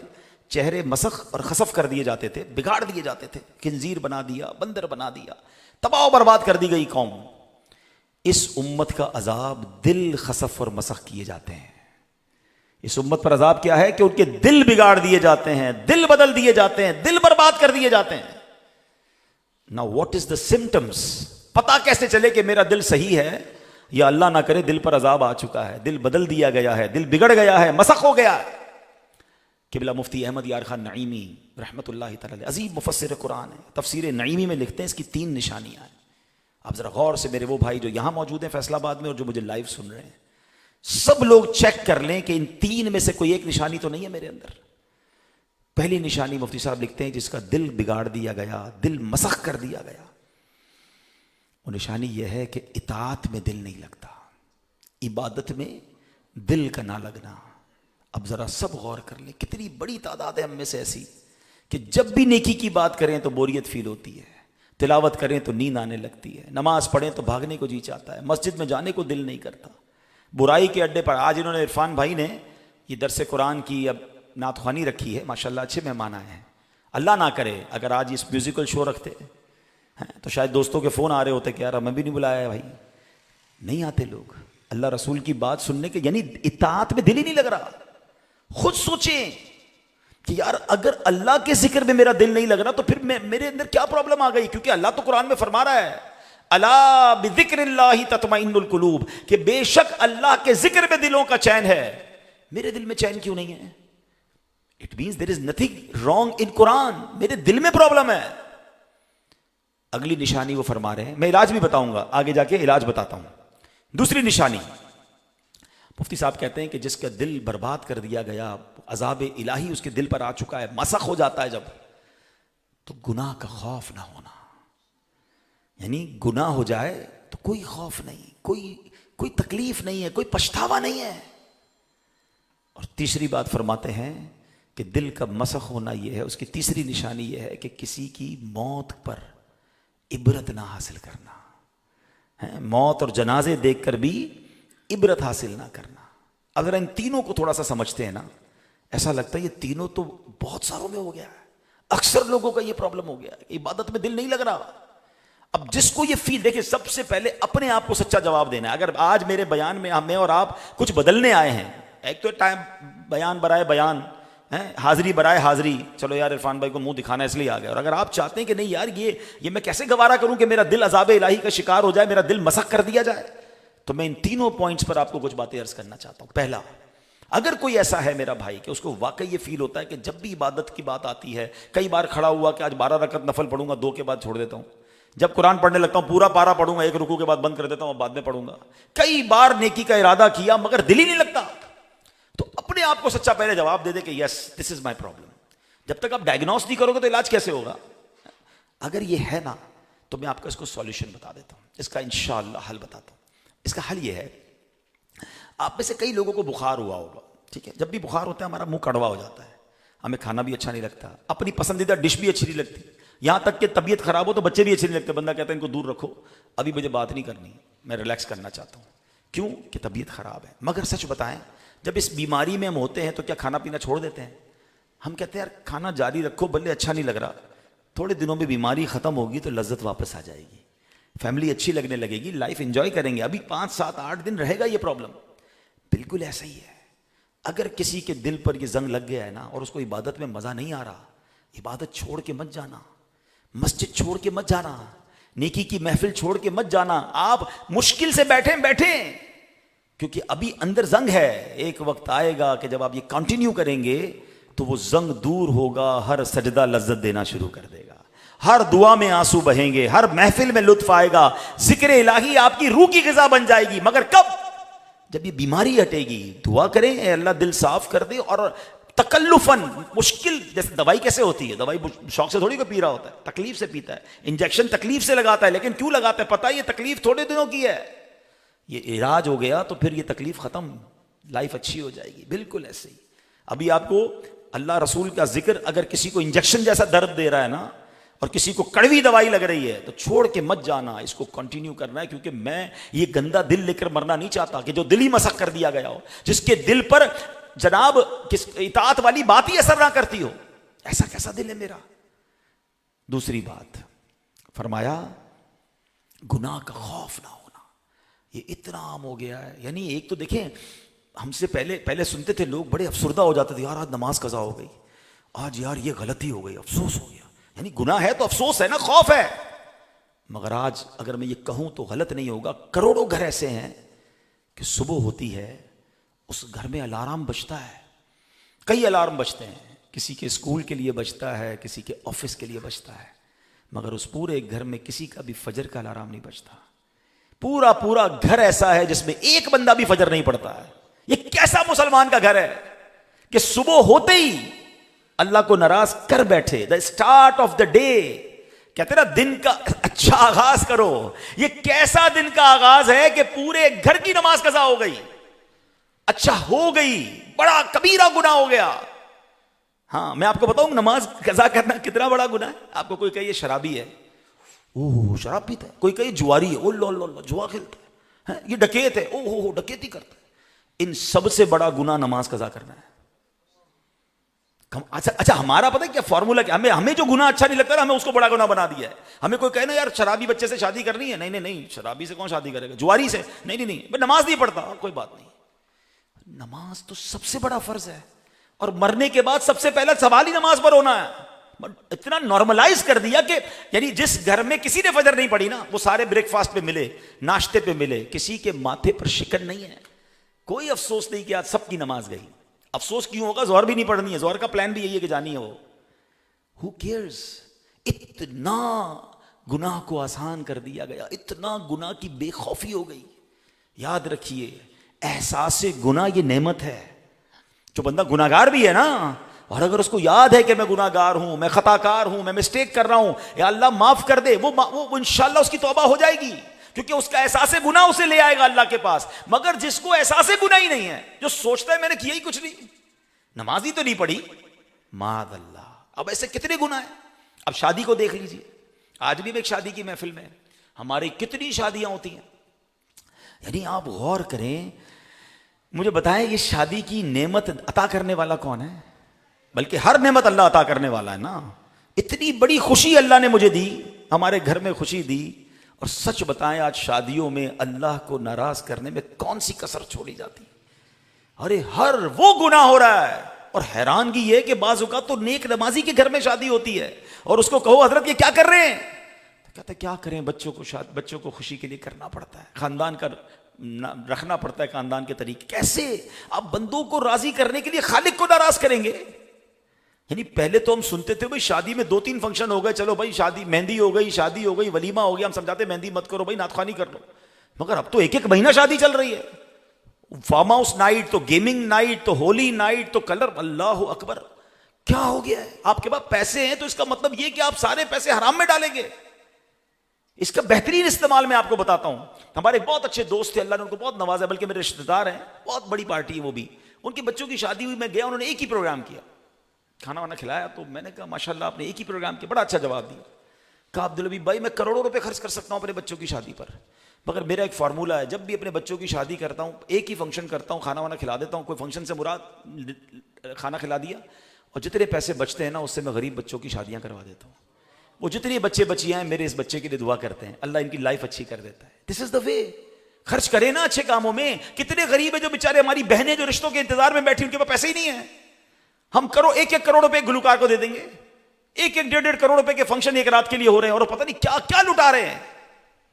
چہرے مسخ اور خسف کر دیے جاتے تھے، بگاڑ دیے جاتے تھے، خنزیر بنا دیا، بندر بنا دیا، تباہ و برباد کر دی گئی قوم. اس امت کا عذاب دل خسف اور مسخ کیے جاتے ہیں. اس امت پر عذاب کیا ہے کہ ان کے دل بگاڑ دیے جاتے ہیں، دل بدل دیے جاتے ہیں، دل برباد کر دیے جاتے ہیں. Now what is the symptoms؟ پتا کیسے چلے کہ میرا دل صحیح ہے یا اللہ نہ کرے دل پر عذاب آ چکا ہے، دل بدل دیا گیا ہے، دل بگڑ گیا ہے، مسخ ہو گیا ہے. قبلہ مفتی احمد یار خان نعیمی رحمۃ اللہ تعالی عظیم مفسر قرآن ہے، تفسیر نعیمی میں لکھتے ہیں اس کی 3 نشانیاں ہیں. آپ ذرا غور سے، میرے وہ بھائی جو یہاں موجود ہیں فیصل آباد میں اور جو مجھے لائیو سن رہے ہیں، سب لوگ چیک کر لیں کہ ان 3 میں سے کوئی ایک نشانی تو نہیں ہے میرے اندر. پہلی نشانی مفتی صاحب لکھتے ہیں جس کا دل بگاڑ دیا گیا، دل مسخ کر دیا گیا، وہ نشانی یہ ہے کہ اطاعت میں دل نہیں لگتا، عبادت میں دل کا نہ لگنا. اب ذرا سب غور کر لیں، کتنی بڑی تعداد ہے ہم میں سے ایسی کہ جب بھی نیکی کی بات کریں تو بوریت فیل ہوتی ہے، تلاوت کریں تو نیند آنے لگتی ہے، نماز پڑھیں تو بھاگنے کو جی چاہتا ہے، مسجد میں جانے کو دل نہیں کرتا. برائی کے اڈے پر آج انہوں نے عرفان بھائی نے یہ درس قرآن کی اب نعت خوانی رکھی ہے، ماشاءاللہ اچھے مہمان آئے ہیں. اللہ نہ کرے اگر آج اس میوزیکل شو رکھتے تو شاید دوستوں کے فون آ رہے ہوتے کہ یار ہمیں بھی نہیں بلایا ہے. بھائی نہیں آتے لوگ اللہ رسول کی بات سننے کے، یعنی اطاعت میں دل ہی نہیں لگ رہا. خود سوچیں کہ یار اگر اللہ کے ذکر میں میرا دل نہیں لگ رہا تو پھر میرے اندر کیا پرابلم آ گئی. کیونکہ اللہ تو قرآن میں فرما رہا ہے الا بذکر اللہ تطمئن القلوب، کہ بے شک اللہ کے ذکر میں دلوں کا چین ہے. میرے دل میں چین کیوں نہیں ہے؟ It means there is nothing wrong in Quran, میرے دل میں پرابلم ہے. اگلی نشانی وہ فرما رہے ہیں، میں علاج بھی بتاؤں گا، آگے جا کے علاج بتاتا ہوں. دوسری نشانی مفتی صاحب کہتے ہیں کہ جس کا دل برباد کر دیا گیا، عذاب الہی اس کے دل پر آ چکا ہے، مسخ ہو جاتا ہے جب، تو گناہ کا خوف نہ ہونا. یعنی گناہ ہو جائے تو کوئی خوف نہیں، کوئی تکلیف نہیں ہے، کوئی پچھتاوا نہیں ہے. اور تیسری بات فرماتے ہیں کہ دل کا مسخ ہونا یہ ہے، اس کی تیسری نشانی یہ ہے کہ کسی کی موت پر عبرت نہ حاصل کرنا، موت اور جنازے دیکھ کر بھی عبرت حاصل نہ کرنا. اگر ان تینوں کو تھوڑا سا سمجھتے ہیں نا، ایسا لگتا ہے یہ تینوں تو بہت ساروں میں ہو گیا ہے. اکثر لوگوں کا یہ پرابلم ہو گیا ہے، عبادت میں دل نہیں لگ رہا. اب جس کو یہ فیل، دیکھیں سب سے پہلے اپنے آپ کو سچا جواب دینا ہے. اگر آج میرے بیان میں میں اور آپ کچھ بدلنے آئے ہیں، ایک تو ٹائم بیان برائے بیان، حاضری برائے حاضری، چلو یار عرفان بھائی کو منہ دکھانا اس لیے آ گیا. اور اگر آپ چاہتے ہیں کہ نہیں یار یہ میں کیسے گوارا کروں کہ میرا دل عذاب الہی کا شکار ہو جائے، میرا دل مسخ کر دیا جائے، تو میں ان تینوں پوائنٹس پر آپ کو کچھ باتیں عرض کرنا چاہتا ہوں. پہلا، اگر کوئی ایسا ہے میرا بھائی کہ اس کو واقعی یہ فیل ہوتا ہے کہ جب بھی عبادت کی بات آتی ہے، کئی بار کھڑا ہوا کہ آج 12 رکعت نفل پڑھوں گا، 2 کے بعد چھوڑ دیتا ہوں، جب قرآن پڑھنے لگتا ہوں پورا پارا پڑھوں گا، 1 رکوع کے بعد بند کر دیتا ہوں، اب بعد میں پڑھوں گا، کئی بار نیکی کا ارادہ کیا مگر دل ہی نہیں لگتا، تو اپنے آپ کو سچا پہلے جواب دے دے کہ یس دس از مائی پرابلم. جب تک آپ ڈائگنوس نہیں کرو گے تو علاج کیسے ہوگا؟ اگر یہ ہے نا تو میں آپ کو اس کو سولوشن بتا دیتا ہوں، اس کا انشاءاللہ حل بتاتا ہوں. اس کا حل یہ ہے، آپ میں سے کئی لوگوں کو بخار ہوا ہوگا، ٹھیک ہے؟ جب بھی بخار ہوتا ہے ہمارا منہ کڑوا ہو جاتا ہے، ہمیں کھانا بھی اچھا نہیں لگتا، اپنی پسندیدہ ڈش بھی اچھی نہیں لگتی، یہاں تک کہ طبیعت خراب ہو تو بچے بھی اچھے نہیں لگتے. بندہ کہتا ہے ان کو دور رکھو، ابھی مجھے بات نہیں کرنی، میں ریلیکس کرنا چاہتا ہوں. کیوں؟ کہ طبیعت خراب ہے. مگر سچ بتائیں، جب اس بیماری میں ہم ہوتے ہیں تو کیا کھانا پینا چھوڑ دیتے ہیں؟ ہم کہتے ہیں یار کھانا جاری رکھو، بلے اچھا نہیں لگ رہا، تھوڑے دنوں میں بیماری ختم ہوگی تو لذت واپس آ جائے گی، فیملی اچھی لگنے لگے گی، لائف انجوائے کریں گے. ابھی 5 7 8 دن رہے گا یہ پرابلم. بالکل ایسا ہی ہے. اگر کسی کے دل پر یہ زنگ لگ گیا ہے نا اور اس کو عبادت میں مزہ نہیں آ رہا، عبادت چھوڑ کے مت جانا، مسجد چھوڑ کے مت جانا، نیکی کی محفل چھوڑ کے مت جانا. آپ مشکل سے بیٹھیں کیونکہ ابھی اندر زنگ ہے. ایک وقت آئے گا کہ جب آپ یہ کنٹینیو کریں گے تو وہ زنگ دور ہوگا، ہر سجدہ لذت دینا شروع کر دے گا، ہر دعا میں آنسو بہیں گے، ہر محفل میں لطف آئے گا، ذکر الہی آپ کی روح کی غذا بن جائے گی. مگر کب؟ جب یہ بیماری ہٹے گی. دعا کریں اے اللہ دل صاف کر دے. اور تکلفاً مشکل، جیسے دوائی کیسے ہوتی ہے، دوائی شوق سے تھوڑی کو پی رہا ہوتا ہے، تکلیف سے پیتا ہے. انجیکشن تکلیف سے لگاتا ہے، لیکن کیوں لگاتا ہے؟ پتہ ہے یہ تکلیف تھوڑے دنوں کی ہے، یہ علاج ہو گیا تو پھر یہ تکلیف ختم، لائف اچھی ہو جائے گی. بالکل ایسے ہی ابھی آپ کو اللہ رسول کا ذکر، اگر کسی کو انجیکشن جیسا درد دے رہا ہے نا اور کسی کو کڑوی دوائی لگ رہی ہے تو چھوڑ کے مت جانا، اس کو کنٹینیو کرنا ہے. کیونکہ میں یہ گندا دل لے کر مرنا نہیں چاہتا کہ جو دل ہی مسخ کر دیا گیا ہو، جس کے دل پر جناب کس اطاعت والی بات ہی اثر نہ کرتی ہو. ایسا کیسا دل ہے میرا؟ دوسری بات فرمایا گناہ کا خوف نہ ہونا. یہ اتنا عام ہو گیا ہے. یعنی ایک تو دیکھیں، ہم سے پہلے سنتے تھے لوگ بڑے افسردہ ہو جاتے تھے، یار آج نماز قضا ہو گئی، آج یار یہ غلطی ہو گئی، افسوس ہو گیا. یعنی گناہ ہے تو افسوس ہے نا، خوف ہے. مگر آج اگر میں یہ کہوں تو غلط نہیں ہوگا، کروڑوں گھر ایسے ہیں کہ صبح ہوتی ہے اس گھر میں الارم بجتا ہے، کئی الارم بجتے ہیں، کسی کے اسکول کے لیے بجتا ہے، کسی کے آفس کے لیے بجتا ہے، مگر اس پورے گھر میں کسی کا بھی فجر کا الارم نہیں بجتا. پورا گھر ایسا ہے جس میں ایک بندہ بھی فجر نہیں پڑتا ہے. یہ کیسا مسلمان کا گھر ہے کہ صبح ہوتے ہی اللہ کو ناراض کر بیٹھے. The start of the day, کہتے نا دن کا اچھا آغاز کرو. یہ کیسا دن کا آغاز ہے کہ پورے گھر کی نماز قضا ہو گئی، اچھا ہو گئی، بڑا کبیرہ گناہ ہو گیا. ہاں میں آپ کو بتاؤں نماز قضا کرنا کتنا بڑا گناہ ہے. آپ کو کوئی کہے یہ شرابی ہے، اوہ شراب پیتا ہے، کوئی کہے جواری ہے، او لو جوا کھیلتا ہے، یہ ڈکیت ہے، اوہ ڈکیتی کرتا ہے. ان سب سے بڑا گناہ نماز قضا کرنا ہے. اچھا ہمارا پتہ ہے کیا فارمولا کیا؟ ہمیں جو گناہ اچھا نہیں لگتا نا، ہمیں اس کو بڑا گناہ بنا دیا ہے. ہمیں کوئی کہے نا یار شرابی بچے سے شادی کرنی ہے، نہیں شرابی سے کون شادی کرے گا، جواری سے، نہیں نماز نہیں پڑھتا، کوئی بات نہیں. نماز تو سب سے بڑا فرض ہے، اور مرنے کے بعد سب سے پہلا سوال ہی نماز پر ہونا ہے. اتنا نارملائز کر دیا کہ یعنی جس گھر میں کسی نے فجر نہیں پڑھی نا، وہ سارے بریک فاسٹ پہ ملے، ناشتے پہ ملے، کسی کے ماتھے پر شکن نہیں ہے، کوئی افسوس نہیں کہ آج سب کی نماز گئی. افسوس کیوں ہوگا؟ ظہر بھی نہیں پڑھنی ہے، ظہر کا پلان بھی یہی ہے کہ جانی ہے وہ. Who cares؟ اتنا گناہ کو آسان کر دیا گیا، اتنا گناہ کی بے خوفی ہو گئی. یاد رکھیے احساس گناہ یہ نعمت ہے. جو بندہ گناہگار بھی ہے نا، اور اگر اس کو یاد ہے کہ میں گناہگار ہوں، میں خطا کار ہوں، میں مسٹیک کر رہا ہوں، یا اللہ معاف کر دے، وہ انشاءاللہ اس کی توبہ ہو جائے گی، کیونکہ اس کا احساس گناہ اسے لے آئے گا اللہ کے پاس. مگر جس کو احساس گناہ ہی نہیں ہے، جو سوچتا ہے میں نے کیا ہی کچھ نہیں، نماز ہی تو نہیں پڑھی، معاذ اللہ. اب ایسے کتنے گناہ ہیں. اب شادی کو دیکھ لیجیے، آج بھی میں ایک شادی کی محفل میں، ہماری کتنی شادیاں ہوتی ہیں. یعنی آپ غور کریں، مجھے بتائیں یہ شادی کی نعمت عطا کرنے والا کون ہے؟ بلکہ ہر نعمت اللہ عطا کرنے والا ہے نا. اتنی بڑی خوشی اللہ نے مجھے دی، ہمارے گھر میں خوشی دی. اور سچ بتائیں آج شادیوں میں اللہ کو ناراض کرنے میں کون سی کسر چھوڑی جاتی؟ ارے ہر وہ گناہ ہو رہا ہے. اور حیرانگی یہ کہ بعض اوقات تو نیک نمازی کے گھر میں شادی ہوتی ہے، اور اس کو کہو حضرت یہ کیا کر رہے ہیں، تو کہتے کیا کریں، بچوں کو خوشی کے لیے کرنا پڑتا ہے، خاندان کا رکھنا پڑتا ہے، خاندان کے طریقے. کیسے آپ بندوں کو راضی کرنے کے لیے خالق کو ناراض کریں گے؟ یعنی پہلے تو ہم سنتے تھے بھائی شادی میں 2-3 فنکشن ہو گئے، چلو بھائی شادی مہندی ہو گئی، شادی ہو گئی، ولیمہ ہو گیا، ہم سمجھاتے مہندی مت کرو بھائی، نعت خوانی کر لو. مگر اب تو 1 مہینہ شادی چل رہی ہے، فارم ہاؤس نائٹ، تو گیمنگ نائٹ، تو ہولی نائٹ، تو کلر. اللہ اکبر، کیا ہو گیا ہے؟ آپ کے پاس پیسے ہیں تو اس کا مطلب یہ کہ آپ سارے پیسے حرام میں ڈالیں گے. اس کا بہترین استعمال میں آپ کو بتاتا ہوں. ہمارے بہت اچھے دوست تھے, اللہ نے ان کو بہت نوازا, بلکہ میرے رشتے دار ہیں, بہت بڑی پارٹی ہے وہ بھی. ان کے بچوں کی شادی ہوئی, میں گیا, انہوں نے ایک ہی پروگرام کیا, کھانا وانا کھلایا. تو میں نے کہا ماشاءاللہ آپ نے ایک ہی پروگرام کیا, بڑا اچھا جواب دیا. کہا عبدالحبیب بھائی میں کروڑوں روپے خرچ کر سکتا ہوں اپنے بچوں کی شادی پر, مگر میرا ایک فارمولہ ہے, جب بھی اپنے بچوں کی شادی کرتا ہوں ایک ہی فنکشن کرتا ہوں, کھانا وانا کھلا دیتا ہوں. کوئی فنکشن سے مراد کھانا کھلا دیا, اور جتنے پیسے بچتے ہیں نا اس سے میں غریب بچوں کی شادیاں کروا دیتا ہوں. وہ جتنے بچے بچیاں ہیں میرے اس بچے کے لیے دعا کرتے ہیں, اللہ ان کی لائف اچھی کر دیتا ہے. دس از دا وے. خرچ کریں نا اچھے کاموں میں. کتنے غریب ہیں جو بیچارے, ہماری بہنیں جو رشتوں کے انتظار میں بیٹھی, ان کے پاس پیسے ہی نہیں ہیں. ہم ایک کروڑ روپے گلوکار کو دے دیں گے, ایک ڈیڑھ کروڑ روپے کے فنکشن ایک رات کے لیے ہو رہے ہیں, اور پتہ نہیں کیا کیا لٹا رہے ہیں.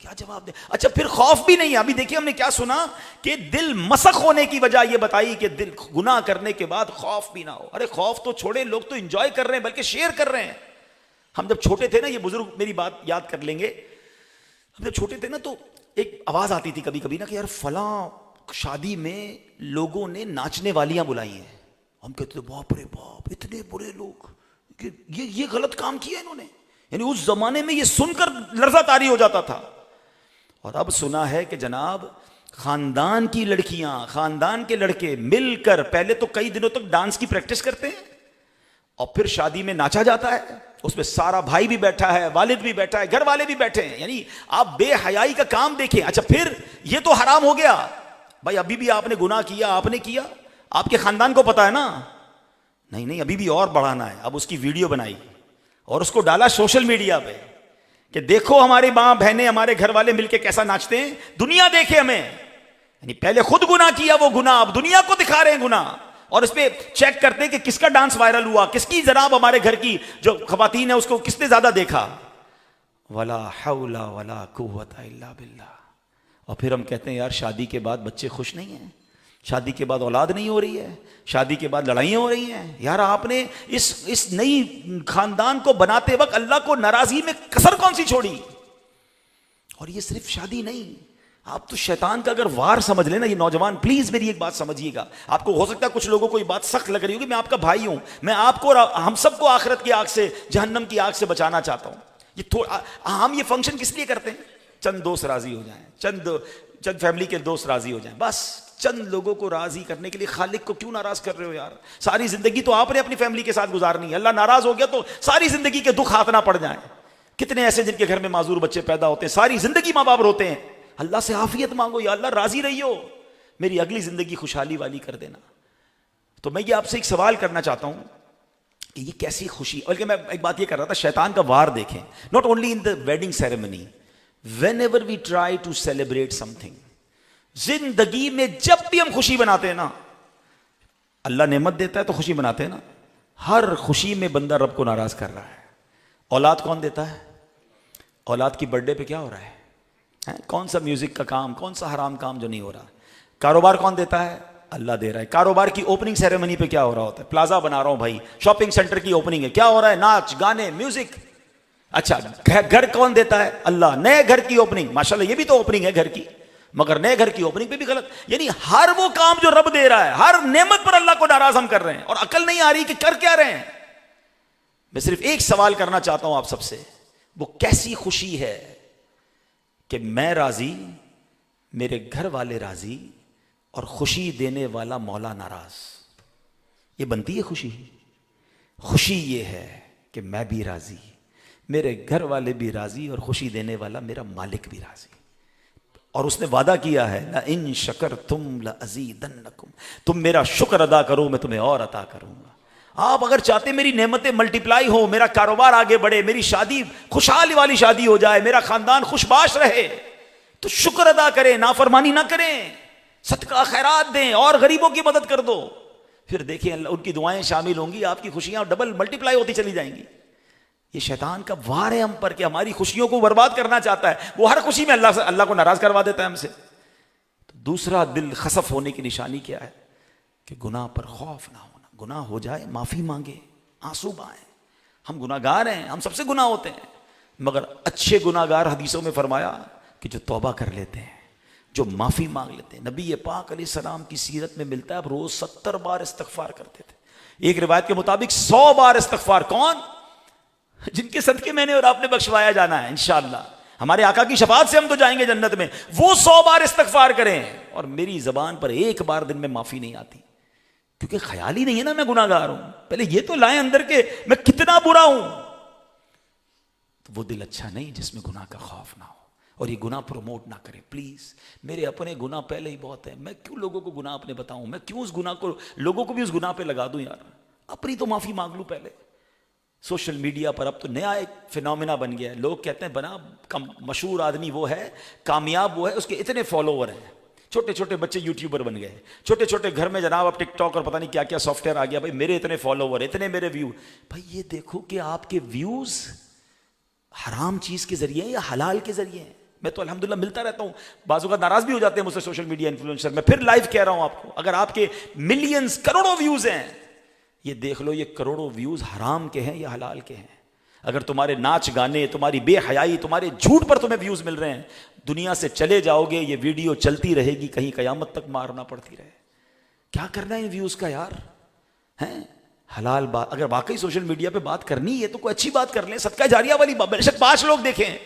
کیا جواب دیں؟ اچھا پھر خوف بھی نہیں ہے. ابھی دیکھیے ہم نے کیا سنا کہ دل مسخ ہونے کی وجہ یہ بتائی کہ دل گناہ کرنے کے بعد خوف بھی نہ ہو. ارے خوف تو چھوڑے, لوگ تو انجوائے کر رہے ہیں, بلکہ شیئر کر رہے ہیں. ہم جب چھوٹے تھے نا, یہ بزرگ میری بات یاد کر لیں گے, ہم جب چھوٹے تھے نا تو ایک آواز آتی تھی کبھی کبھی نا کہ یار فلاں شادی میں لوگوں نے ناچنے والیاں بلائی ہیں. ہم کہتے تھے باپ رے باپ, اتنے برے لوگ, کہ یہ غلط کام کیا انہوں نے. یعنی اس زمانے میں یہ سن کر لرزہ طاری ہو جاتا تھا. اور اب سنا ہے کہ جناب خاندان کی لڑکیاں, خاندان کے لڑکے مل کر پہلے تو کئی دنوں تک ڈانس کی پریکٹس کرتے ہیں, اور پھر شادی میں ناچا جاتا ہے. اس میں سارا بھائی بھی بیٹھا ہے, والد بھی بیٹھا ہے, گھر والے بھی بیٹھے ہیں. یعنی آپ بے حیائی کا کام دیکھیں. اچھا پھر یہ تو حرام ہو گیا بھائی, ابھی بھی آپ نے گناہ کیا, آپ نے کیا, آپ کے خاندان کو پتا ہے نا. نہیں ابھی بھی اور بڑھانا ہے. اب اس کی ویڈیو بنائی اور اس کو ڈالا سوشل میڈیا پہ کہ دیکھو ہماری ماں بہنیں, ہمارے گھر والے مل کے کیسا ناچتے ہیں, دنیا دیکھے ہمیں. یعنی پہلے خود گناہ کیا وہ گناہ, اب دنیا کو دکھا رہے ہیں گناہ, اور اس پہ چیک کرتے ہیں کہ کس کا ڈانس وائرل ہوا, کس کی جناب ہمارے گھر کی جو خواتین ہیں اس کو کس نے زیادہ دیکھا. ولا حول ولا قوت الا باللہ. اور پھر ہم کہتے ہیں یار شادی کے بعد بچے خوش نہیں ہیں, شادی کے بعد اولاد نہیں ہو رہی ہے, شادی کے بعد لڑائیاں ہو رہی ہیں. یار آپ نے اس نئی خاندان کو بناتے وقت اللہ کو ناراضی میں کسر کون سی چھوڑی. اور یہ صرف شادی نہیں, آپ تو شیطان کا اگر وار سمجھ لیں نا. یہ نوجوان پلیز میری ایک بات سمجھیے گا, آپ کو ہو سکتا ہے کچھ لوگوں کو یہ بات سخت لگ رہی ہوگی, میں آپ کا بھائی ہوں, میں آپ کو اور ہم سب کو آخرت کی آگ سے, جہنم کی آگ سے بچانا چاہتا ہوں. ہم یہ فنکشن کس لیے کرتے ہیں؟ چند دوست راضی ہو جائیں, چند فیملی کے دوست راضی ہو جائیں, بس چند لوگوں کو راضی کرنے کے لیے. خالق کو کیوں ناراض کر رہے ہو یار؟ ساری زندگی تو آپ نے اپنی فیملی کے ساتھ گزارنی ہے. اللہ ناراض ہو گیا تو ساری زندگی کے دکھ ہاتھ نہ پڑ جائیں. کتنے ایسے جن کے گھر میں معذور بچے پیدا ہوتے ہیں, ساری زندگی ماں باپ روتے ہیں. اللہ سے عافیت مانگو, یا اللہ راضی رہیو, میری اگلی زندگی خوشحالی والی کر دینا. تو میں یہ آپ سے ایک سوال کرنا چاہتا ہوں کہ یہ کیسی خوشی. بلکہ میں ایک بات یہ کر رہا تھا, شیطان کا وار دیکھیں, not only in the wedding ceremony, whenever we try to celebrate something. زندگی میں جب بھی ہم خوشی بناتے ہیں نا, اللہ نعمت دیتا ہے تو خوشی بناتے ہیں نا, ہر خوشی میں بندہ رب کو ناراض کر رہا ہے. اولاد کون دیتا ہے؟ اولاد کی برتھ ڈے پہ کیا ہو رہا ہے؟ کون سا میوزک کا کام, کون سا حرام کام جو نہیں ہو رہا. کاروبار کون دیتا ہے؟ اللہ دے رہا ہے. کاروبار کی اوپننگ سیریمنی پہ کیا ہو رہا ہوتا ہے؟ پلازا بنا رہا ہوں بھائی, شاپنگ سینٹر کی اوپننگ ہے, کیا ہو رہا ہے؟ ناچ گانے میوزک. اچھا گھر کون دیتا ہے؟ اللہ. نئے گھر کی اوپننگ, ماشاءاللہ یہ بھی تو اوپننگ ہے گھر کی, مگر نئے گھر کی اوپننگ پہ بھی غلط. یعنی ہر وہ کام جو رب دے رہا ہے, ہر نعمت پر اللہ کو ناراض ہم کر رہے ہیں, اور عقل نہیں آ رہی کہ کر کیا رہے ہیں. میں صرف ایک سوال کرنا چاہتا ہوں آپ سب سے, وہ کیسی خوشی ہے کہ میں راضی, میرے گھر والے راضی, اور خوشی دینے والا مولا ناراض. یہ بنتی ہے خوشی. خوشی یہ ہے کہ میں بھی راضی, میرے گھر والے بھی راضی, اور خوشی دینے والا میرا مالک بھی راضی. اور اس نے وعدہ کیا ہے, لَإِن شَكَرْتُمْ لَأَزِيدَنَّكُمْ, تم میرا شکر ادا کرو میں تمہیں اور عطا کروں گا. آپ اگر چاہتے میری نعمتیں ملٹیپلائی ہو, میرا کاروبار آگے بڑھے, میری شادی خوشحالی والی شادی ہو جائے, میرا خاندان خوش باش رہے, تو شکر ادا کریں, نافرمانی نہ کریں, صدقہ خیرات دیں, اور غریبوں کی مدد کر دو. پھر دیکھیں ان کی دعائیں شامل ہوں گی, آپ کی خوشیاں ڈبل ملٹیپلائی ہوتی چلی جائیں گی. یہ شیطان کا وار ہے ہم پر کہ ہماری خوشیوں کو برباد کرنا چاہتا ہے. وہ ہر خوشی میں اللہ کو ناراض کروا دیتا ہے ہم سے. تو دوسرا دل خسف ہونے کی نشانی کیا ہے؟ کہ گناہ پر خوف نہ ہونا. گناہ ہو جائے معافی مانگے, آنسو بہائیں. ہم گناہ گار ہیں, ہم سب سے گناہ ہوتے ہیں, مگر اچھے گناہ گار حدیثوں میں فرمایا کہ جو توبہ کر لیتے ہیں, جو معافی مانگ لیتے ہیں. نبی پاک علیہ السلام کی سیرت میں ملتا ہے اب روز 70 بار استغفار کرتے تھے. ایک روایت کے مطابق 100 بار استغفار. کون؟ جن کے صدقے میں نے اور آپ نے بخشوایا جانا ہے انشاءاللہ. ہمارے آقا کی شفاعت سے ہم تو جائیں گے جنت میں. وہ 100 بار استغفار کریں اور میری زبان پر ایک بار دن میں معافی نہیں آتی, کیونکہ خیال ہی نہیں ہے نا میں گناہ گار ہوں. پہلے یہ تو لائیں اندر کے میں کتنا برا ہوں. تو وہ دل اچھا نہیں جس میں گناہ کا خوف نہ ہو, اور یہ گناہ پروموٹ نہ کرے. پلیز, میرے اپنے گناہ پہلے ہی بہت ہیں, میں کیوں لوگوں کو گناہ اپنے بتاؤں, میں کیوں اس گناہ کو لوگوں کو بھی اس گناہ پہ لگا دوں یار, اپنی تو معافی مانگ لوں پہلے. سوشل میڈیا پر اب تو نیا ایک فینومینا بن گیا ہے, لوگ کہتے ہیں بنا مشہور آدمی وہ ہے, کامیاب وہ ہے, اس کے اتنے فالوور ہیں. چھوٹے چھوٹے بچے یوٹیوبر بن گئے, چھوٹے چھوٹے گھر میں جناب اب ٹک ٹاک اور پتہ نہیں کیا کیا سافٹ ویئر آ گیا, بھائی میرے اتنے فالوور, اتنے میرے ویو. بھائی یہ دیکھو کہ آپ کے ویوز حرام چیز کے ذریعے ہیں یا حلال کے ذریعے ہیں. میں تو الحمدللہ ملتا رہتا ہوں, بعض اوقات ناراض بھی ہو جاتے ہیں مجھ سے سوشل میڈیا انفلوئنسر. میں پھر لائیو کہہ رہا ہوں آپ کو, اگر آپ کے ملینز کروڑوں ویوز ہیں, یہ دیکھ لو یہ کروڑوں ویوز حرام کے ہیں یا حلال کے ہیں. اگر تمہارے ناچ گانے, تمہاری بے حیائی, تمہارے جھوٹ پر تمہیں ویوز مل رہے ہیں, دنیا سے چلے جاؤ گے, یہ ویڈیو چلتی رہے گی, کہیں قیامت تک مارنا پڑتی رہے. کیا کرنا ہے ان ویوز کا یار, ہیں حلال بات. اگر واقعی سوشل میڈیا پہ بات کرنی ہے تو کوئی اچھی بات کر لیں, صدقہ جاریہ والی بات. بے شک 5 لوگ دیکھیں,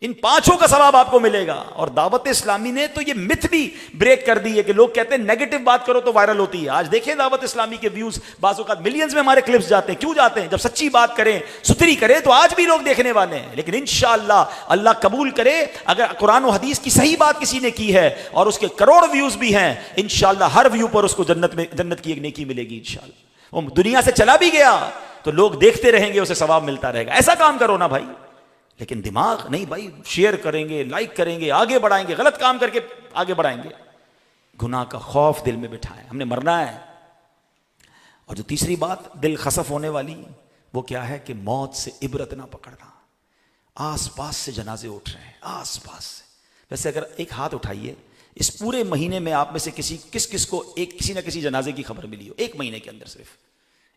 ان 5 کا ثواب آپ کو ملے گا. اور دعوت اسلامی نے تو یہ مت بھی بریک کر دی ہے کہ لوگ کہتے ہیں نیگیٹو بات کرو تو وائرل ہوتی ہے. آج دیکھیں دعوت اسلامی کے ویوز بعض اوقات ملینز میں ہمارے کلپس جاتے ہیں. کیوں جاتے ہیں؟ جب سچی بات کریں, ستھری کریں تو آج بھی لوگ دیکھنے والے ہیں. لیکن انشاءاللہ اللہ قبول کرے, اگر قرآن و حدیث کی صحیح بات کسی نے کی ہے اور اس کے کروڑ ویوز بھی ہیں, انشاءاللہ ہر ویو پر اس کو جنت کی ایک نیکی ملے گی انشاءاللہ. وہ دنیا سے چلا بھی گیا تو لوگ دیکھتے رہیں گے, اسے ثواب ملتا رہے گا. ایسا کام کرو نا بھائی. لیکن دماغ نہیں بھائی, شیئر کریں گے, لائک کریں گے, آگے بڑھائیں گے, غلط کام کر کے آگے بڑھائیں گے. گناہ کا خوف دل میں بٹھائیں, ہم نے مرنا ہے. اور جو تیسری بات دل خسف ہونے والی, وہ کیا ہے کہ موت سے عبرت نہ پکڑنا. آس پاس سے جنازے اٹھ رہے ہیں, آس پاس سے. ویسے اگر ایک ہاتھ اٹھائیے, اس پورے مہینے میں آپ میں سے کس کو کسی نہ کسی جنازے کی خبر ملی ہو, ایک مہینے کے اندر, صرف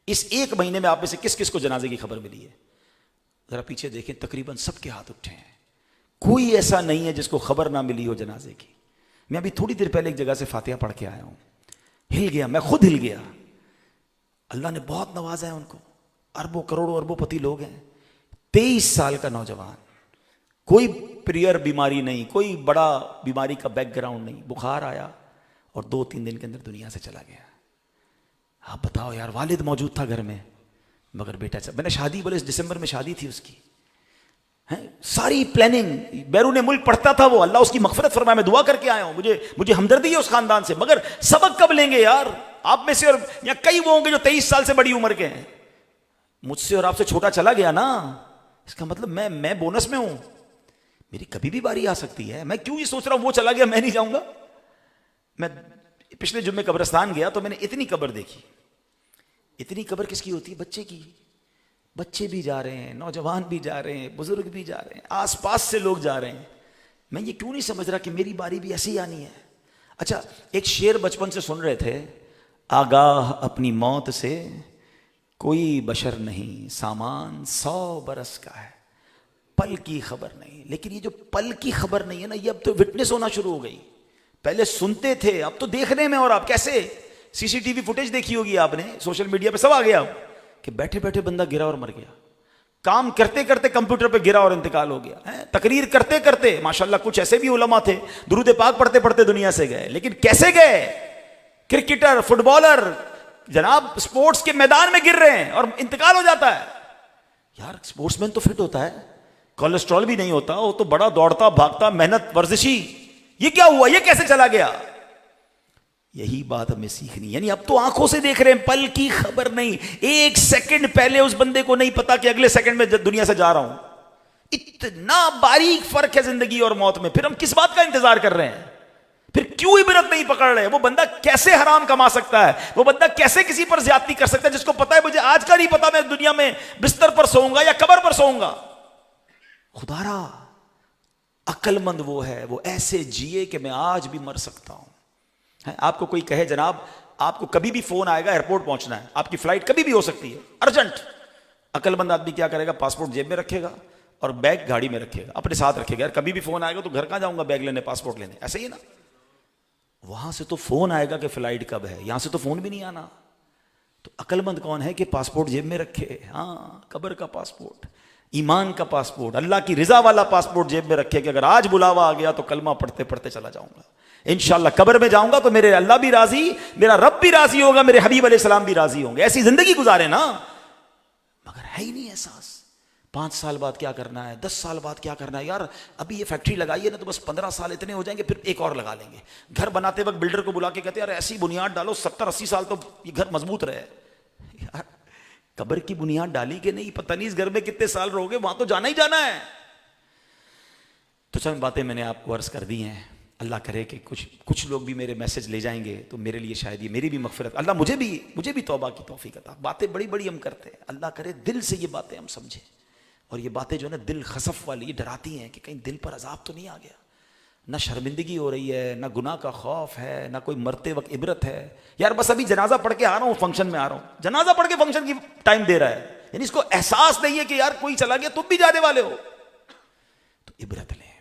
اس ایک مہینے میں آپ میں سے کس کو جنازے کی خبر ملی ہے؟ ذرا پیچھے دیکھیں, تقریباً سب کے ہاتھ اٹھے ہیں. کوئی ایسا نہیں ہے جس کو خبر نہ ملی ہو جنازے کی. میں ابھی تھوڑی دیر پہلے ایک جگہ سے فاتحہ پڑھ کے آیا ہوں, ہل گیا, میں خود ہل گیا. اللہ نے بہت نوازا ہے ان کو, اربوں کروڑوں اربوں پتی لوگ ہیں. 23 سال کا نوجوان, کوئی پریئر بیماری نہیں, کوئی بڑا بیماری کا بیک گراؤنڈ نہیں, بخار آیا اور 2-3 دن کے اندر دنیا سے چلا گیا. آپ بتاؤ یار, والد موجود تھا گھر میں مگر بیٹا میں نے شادی بولے اس دسمبر میں شادی تھی اس کی, ساری پلاننگ بیرون ملک پڑھتا تھا وہ, اللہ اس کی مغفرت فرمائے, میں دعا کر کے آیا ہوں, مجھے ہمدردی ہے اس خاندان سے. مگر سبق کب لیں گے یار آپ میں سے, اور یا کئی وہ ہوں گے جو 23 سال سے بڑی عمر کے ہیں. مجھ سے اور آپ سے چھوٹا چلا گیا نا, اس کا مطلب میں بونس میں ہوں, میری کبھی بھی باری آ سکتی ہے. میں کیوں یہ سوچ رہا ہوں وہ چلا گیا میں نہیں جاؤں گا. میں پچھلے جمعے قبرستان گیا تو میں نے اتنی قبر دیکھی. اتنی قبر کس کی ہوتی ہے؟ بچے کی. بچے بھی جا رہے ہیں, نوجوان بھی جا رہے ہیں, بزرگ بھی جا رہے ہیں, آس پاس سے لوگ جا رہے ہیں. میں یہ کیوں نہیں سمجھ رہا کہ میری باری بھی ایسی آنی ہے. اچھا, ایک شعر بچپن سے سن رہے تھے, آگاہ اپنی موت سے کوئی بشر نہیں, سامان 100 برس کا ہے, پل کی خبر نہیں. لیکن یہ جو پل کی خبر نہیں ہے نا, یہ اب تو وٹنس ہونا شروع ہو گئی. پہلے سنتے تھے, اب تو دیکھنے میں. اور آپ کیسے سی سی ٹی وی فوٹیج دیکھی ہوگی آپ نے, سوشل میڈیا پہ سب آ گیا کہ بیٹھے بیٹھے بندہ گرا اور مر گیا, کام کرتے کرتے کمپیوٹر پہ گرا اور انتقال ہو گیا, تقریر کرتے کرتے. ماشاءاللہ کچھ ایسے بھی علماء تھے درود پاک پڑھتے پڑھتے دنیا سے گئے. لیکن کیسے گئے؟ کرکٹر, فٹ بالر جناب سپورٹس کے میدان میں گر رہے ہیں اور انتقال ہو جاتا ہے. یار سپورٹس مین تو فٹ ہوتا ہے, کولیسٹرول بھی نہیں ہوتا, وہ تو بڑا دوڑتا بھاگتا محنت ورزشی. یہ کیا ہوا, یہ کیسے چلا گیا؟ یہی بات ہمیں سیکھنی. یعنی اب تو آنکھوں سے دیکھ رہے ہیں, پل کی خبر نہیں. 1 سیکنڈ پہلے اس بندے کو نہیں پتا کہ اگلے سیکنڈ میں دنیا سے جا رہا ہوں. اتنا باریک فرق ہے زندگی اور موت میں. پھر ہم کس بات کا انتظار کر رہے ہیں؟ پھر کیوں عبرت نہیں پکڑ رہے؟ وہ بندہ کیسے حرام کما سکتا ہے, وہ بندہ کیسے کسی پر زیادتی کر سکتا ہے جس کو پتا ہے مجھے آج کا نہیں پتا میں دنیا میں بستر پر سوؤں گا یا قبر پر سوؤں گا. خدا را عقل مند وہ ہے, وہ ایسے جیے کہ میں آج بھی مر سکتا ہوں. آپ کو کوئی کہے جناب آپ کو کبھی بھی فون آئے گا, ایئرپورٹ پہنچنا ہے, آپ کی فلائٹ کبھی بھی ہو سکتی ہے ارجنٹ, عقل مند آدمی کیا کرے گا؟ پاسپورٹ جیب میں رکھے گا اور بیگ گاڑی میں رکھے گا, اپنے ساتھ رکھے گا. یار کبھی بھی فون آئے گا تو گھر کہاں جاؤں گا بیگ لینے, پاسپورٹ لینے, ایسے ہی نا. وہاں سے تو فون آئے گا کہ فلائٹ کب ہے, یہاں سے تو فون بھی نہیں آنا. تو عقل مند کون ہے کہ پاسپورٹ جیب میں رکھے, ہاں قبر کا پاسپورٹ. ایمان کا پاسپورٹ, اللہ کی رضا والا پاسپورٹ جیب میں رکھے کہ اگر آج بلاوا آ گیا تو کلمہ پڑھتے پڑھتے چلا جاؤں گا, انشاءاللہ قبر میں جاؤں گا تو میرے اللہ بھی راضی, میرا رب بھی راضی ہوگا, میرے حبیب علیہ السلام بھی راضی ہوں گے. ایسی زندگی گزارے نا, مگر ہے ہی نہیں احساس. 5 سال بعد کیا کرنا ہے, 10 سال بعد کیا کرنا ہے. یار ابھی یہ فیکٹری لگائی ہے نا تو بس 15 سال اتنے ہو جائیں گے, پھر ایک اور لگا لیں گے. گھر بناتے وقت بلڈر کو بلا کے کہتے ہیں یار ایسی بنیاد ڈالو 70-80 سال تو یہ گھر مضبوط رہے. یار قبر کی بنیاد ڈالی کہ نہیں, پتہ نہیں اس گھر میں کتنے سال رہو گے, وہاں تو جانا ہی جانا ہے. تو چند باتیں میں نے آپ کو عرض کر دی ہیں. اللہ کرے کہ کچھ لوگ بھی میرے میسج لے جائیں گے تو میرے لیے شاید یہ میری بھی مغفرت, اللہ مجھے بھی توبہ کی توفیق عطا. باتیں بڑی بڑی ہم کرتے ہیں, اللہ کرے دل سے یہ باتیں ہم سمجھیں. اور یہ باتیں جو ہے نا دل خسف والی, یہ ڈراتی ہیں کہ کہیں دل پر عذاب تو نہیں آ گیا. نہ شرمندگی ہو رہی ہے, نہ گناہ کا خوف ہے, نہ کوئی مرتے وقت عبرت ہے. یار بس ابھی جنازہ پڑھ کے آ رہا ہوں, فنکشن میں آ رہا ہوں, جنازہ پڑھ کے فنکشن کی ٹائم دے رہا ہے. یعنی اس کو احساس نہیں ہے کہ یار کوئی چلا گیا تم بھی جانے والے ہو. تو عبرت لیں,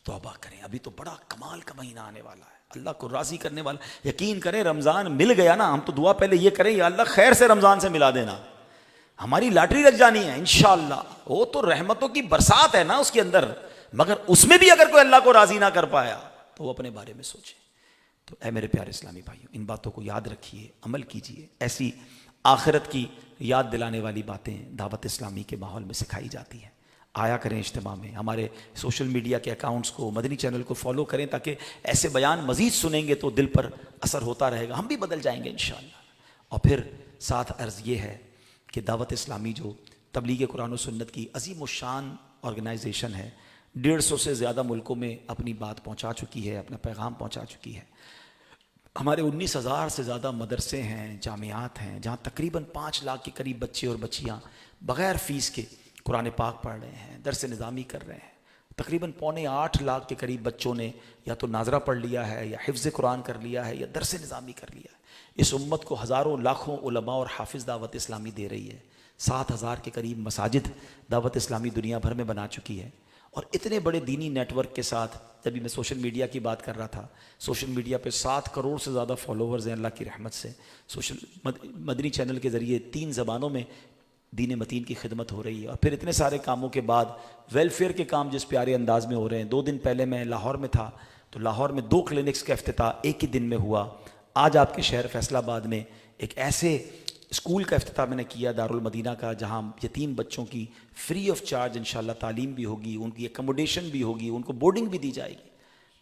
توبہ کریں. ابھی تو بڑا کمال کا مہینہ آنے والا ہے, اللہ کو راضی کرنے والا. یقین کریں رمضان مل گیا نا, ہم تو دعا پہلے یہ کریں یا اللہ خیر سے رمضان سے ملا دینا, ہماری لاٹری لگ جانی ہے انشاءاللہ. وہ تو رحمتوں کی برسات ہے نا اس کے اندر, مگر اس میں بھی اگر کوئی اللہ کو راضی نہ کر پایا تو وہ اپنے بارے میں سوچے. تو اے میرے پیارے اسلامی بھائیوں, ان باتوں کو یاد رکھیے, عمل کیجئے. ایسی آخرت کی یاد دلانے والی باتیں دعوت اسلامی کے ماحول میں سکھائی جاتی ہیں. آیا کریں اجتماع میں, ہمارے سوشل میڈیا کے اکاؤنٹس کو, مدنی چینل کو فالو کریں تاکہ ایسے بیان مزید سنیں گے تو دل پر اثر ہوتا رہے گا, ہم بھی بدل جائیں گے انشاءاللہ. اور پھر ساتھ عرض یہ ہے کہ دعوت اسلامی جو تبلیغ قرآن و سنت کی عظیم الشان آرگنائزیشن ہے, 150 سے زیادہ ملکوں میں اپنی بات پہنچا چکی ہے, اپنا پیغام پہنچا چکی ہے. ہمارے 19,000 سے زیادہ مدرسے ہیں, جامعات ہیں, جہاں تقریباً 5 لاکھ کے قریب بچے اور بچیاں بغیر فیس کے قرآن پاک پڑھ رہے ہیں, درس نظامی کر رہے ہیں. تقریباً 7.25 لاکھ کے قریب بچوں نے یا تو ناظرہ پڑھ لیا ہے, یا حفظ قرآن کر لیا ہے, یا درس نظامی کر لیا ہے. اس امت کو ہزاروں لاکھوں علماء اور حافظ دعوت اسلامی دے رہی ہے. 7,000 کے قریب مساجد دعوت اسلامی دنیا بھر میں بنا چکی ہے. اور اتنے بڑے دینی نیٹ ورک کے ساتھ, جبھی میں سوشل میڈیا کی بات کر رہا تھا, سوشل میڈیا پہ 7 کروڑ سے زیادہ فالوورز ہیں اللہ کی رحمت سے. مدنی چینل کے ذریعے 3 زبانوں میں دین متین کی خدمت ہو رہی ہے. اور پھر اتنے سارے کاموں کے بعد ویلفیئر کے کام جس پیارے انداز میں ہو رہے ہیں. 2 دن پہلے میں لاہور میں تھا تو لاہور میں 2 کلینکس کا افتتاح ایک ہی دن میں ہوا. آج آپ کے شہر فیصل آباد میں ایک ایسے اسکول کا افتتاح میں نے کیا, دارالمدینہ کا, جہاں یتیم بچوں کی فری آف چارج انشاءاللہ تعلیم بھی ہوگی, ان کی اکموڈیشن بھی ہوگی, ان کو بورڈنگ بھی دی جائے گی.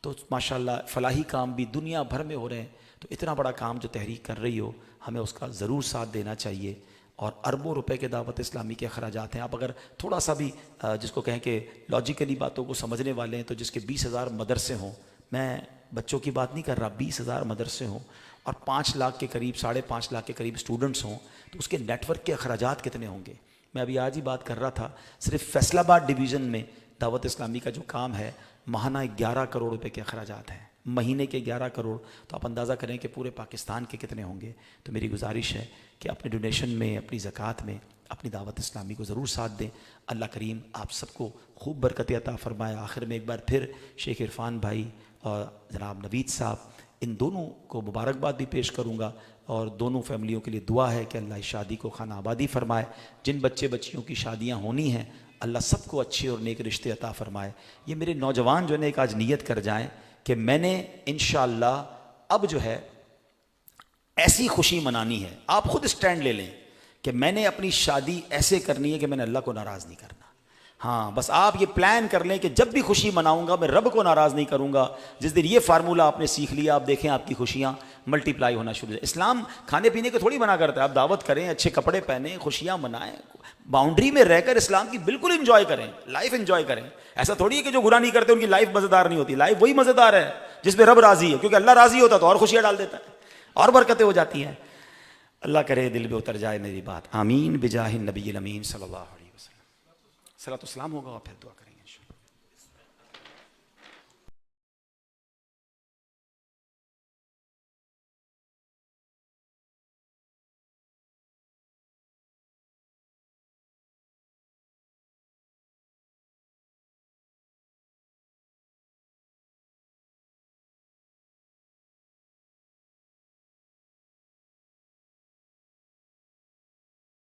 تو ماشاءاللہ فلاحی کام بھی دنیا بھر میں ہو رہے ہیں. تو اتنا بڑا کام جو تحریک کر رہی ہو, ہمیں اس کا ضرور ساتھ دینا چاہیے. اور اربوں روپے کے دعوت اسلامی کے اخراجات ہیں. آپ اگر تھوڑا سا بھی جس کو کہیں کہ لاجیکلی باتوں کو سمجھنے والے ہیں, تو جس کے 20,000 مدرسے ہوں, میں بچوں کی بات نہیں کر رہا, 20,000 مدرسے ہوں اور 5 لاکھ کے قریب 5.5 لاکھ کے قریب اسٹوڈنٹس ہوں, تو اس کے نیٹ ورک کے اخراجات کتنے ہوں گے. میں ابھی آج ہی بات کر رہا تھا, صرف فیصل آباد ڈویژن میں دعوت اسلامی کا جو کام ہے, ماہانہ 11 کروڑ روپے کے اخراجات ہیں, مہینے کے 11 کروڑ. تو آپ اندازہ کریں کہ پورے پاکستان کے کتنے ہوں گے. تو میری گزارش ہے کہ اپنے ڈونیشن میں, اپنی زکوٰۃ میں اپنی دعوت اسلامی کو ضرور ساتھ دیں. اللہ کریم آپ سب کو خوب برکت عطا فرمائے. آخر میں ایک بار پھر شیخ عرفان بھائی اور جناب نوید صاحب, ان دونوں کو مبارکباد بھی پیش کروں گا, اور دونوں فیملیوں کے لیے دعا ہے کہ اللہ اس شادی کو خانہ آبادی فرمائے. جن بچے بچیوں کی شادیاں ہونی ہیں, اللہ سب کو اچھے اور نیک رشتے عطا فرمائے. یہ میرے نوجوان جو ہے ایک آج نیت کر جائیں کہ میں نے انشاءاللہ اب جو ہے ایسی خوشی منانی ہے. آپ خود اسٹینڈ لے لیں کہ میں نے اپنی شادی ایسے کرنی ہے کہ میں نے اللہ کو ناراض نہیں کرنا. ہاں بس آپ یہ پلان کر لیں کہ جب بھی خوشی مناؤں گا میں رب کو ناراض نہیں کروں گا. جس دن یہ فارمولہ آپ نے سیکھ لیا, آپ دیکھیں آپ کی خوشیاں ملٹی پلائی ہونا شروع ہے. اسلام کھانے پینے کے تھوڑی منع کرتا ہے. آپ دعوت کریں, اچھے کپڑے پہنیں, خوشیاں منائیں, باؤنڈری میں رہ کر اسلام کی بالکل انجوائے کریں, لائف انجوائے کریں. ایسا تھوڑی ہے کہ جو گناہ نہیں کرتے ان کی لائف مزیدار نہیں ہوتی. لائف وہی مزیدار ہے جس میں رب راضی ہے, کیونکہ اللہ راضی ہوتا تو اور خوشیاں ڈال دیتا ہے, اور برکتیں ہو جاتی ہیں. اللہ کرے دل میں اتر جائے میری بات. آمین بجاہ النبی الامین صلی اللہ علیہ وسلم. صلاۃ و سلام ہوگا اور پھر دعا کریں.